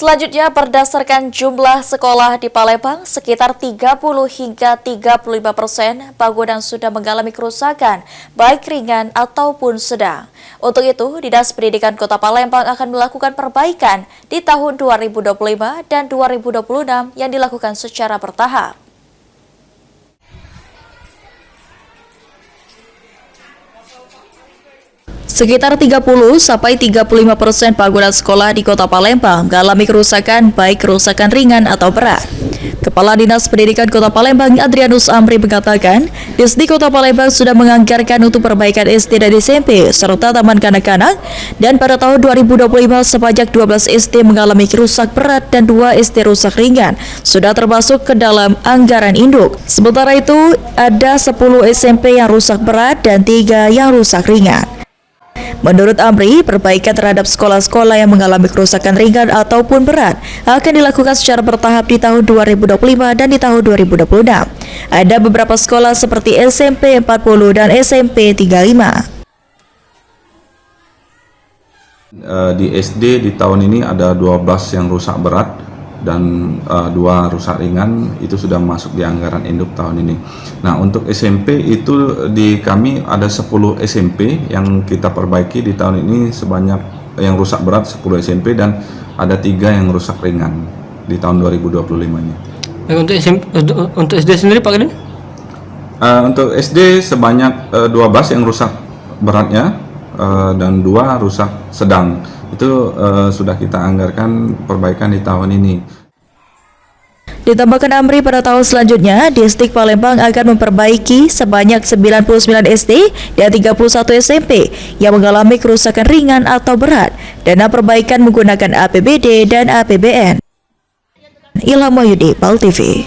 Selanjutnya, berdasarkan jumlah sekolah di Palembang, sekitar 30 hingga 35% bangunan sudah mengalami kerusakan, baik ringan ataupun sedang. Untuk itu, Dinas Pendidikan Kota Palembang akan melakukan perbaikan di tahun 2025 dan 2026 yang dilakukan secara bertahap. Sekitar 30-35% bangunan sekolah di Kota Palembang mengalami kerusakan, baik kerusakan ringan atau berat. Kepala Dinas Pendidikan Kota Palembang, Adrianus Amri, mengatakan, Disdi Kota Palembang sudah menganggarkan untuk perbaikan SD dan SMP serta taman kanak-kanak, dan pada tahun 2025 sebanyak 12 SD mengalami kerusak berat dan 2 SD rusak ringan sudah termasuk ke dalam anggaran induk. Sementara itu, ada 10 SMP yang rusak berat dan 3 yang rusak ringan. Menurut Amri, perbaikan terhadap sekolah-sekolah yang mengalami kerusakan ringan ataupun berat akan dilakukan secara bertahap di tahun 2025 dan di tahun 2026. Ada beberapa sekolah seperti SMP 40 dan SMP 35. Di SD di tahun ini ada 12 yang rusak berat dan 2 rusak ringan, itu sudah masuk di anggaran induk tahun ini. Nah, untuk SMP itu di kami ada 10 SMP yang kita perbaiki di tahun ini, sebanyak yang rusak berat 10 SMP dan ada 3 yang rusak ringan di tahun 2025-nya. Untuk SD sendiri Pak Kadin? Untuk SD sebanyak 12 yang rusak beratnya dan 2 rusak sedang. Itu sudah kita anggarkan perbaikan di tahun ini. Ditambahkan Amri, pada tahun selanjutnya, Distrik Palembang akan memperbaiki sebanyak 99 SD dan 31 SMP yang mengalami kerusakan ringan atau berat. Dana perbaikan menggunakan APBD dan APBN. Ilham Wahyudi, PAL TV.